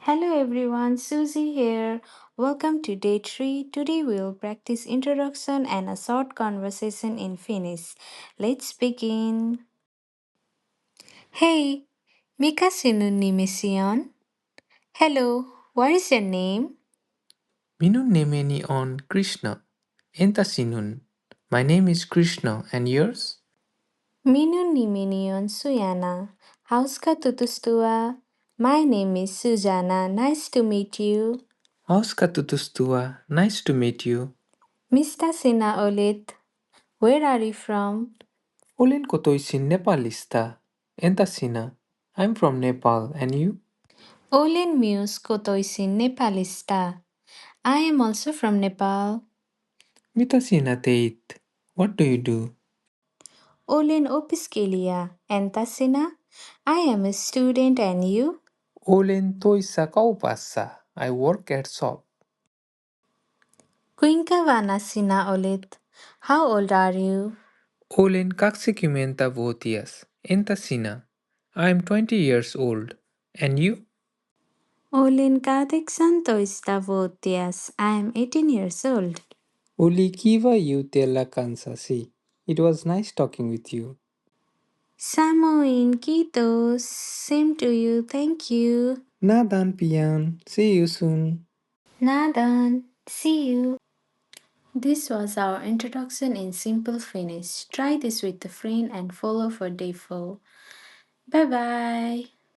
Hello everyone, Susie here. Welcome to day 3. Today we'll practice introduction and a short conversation in Finnish. Let's begin. Hey, mikä sinun nimesi on? Hello, what is your name? Minun nimeni on Krishna. Entä sinun? My name is Krishna and yours? Minun nimeni on Sujana. Hauska tutustua. My name is Sujana. Nice to meet you. Hauska tutustua. Nice to meet you. Mistä sinä olet? Where are you from? Olen kotoisin Nepalista. Entä sinä? I'm from Nepal and you? Olen myös kotoisin Nepalista. I am also from Nepal. Mitä sinä teit? What do you do? Olen opiskelija. Entä sinä? I am a student and you? Olen toissa kaupassa. I work at shop. Kuinka vanha sinä olet? How old are you? Olen 20-vuotias. Entä sinä? I'm 20 years old. And you? Olen 18-vuotias. I am 18 years old. Oli kiva jutella kanssasi. It was nice talking with you. Samoin, kiitos. Same to you. Thank you. Nadan pian. See you soon. Nadan. See you. This was our introduction in simple Finnish. Try this with a friend and follow for day 4. Bye bye.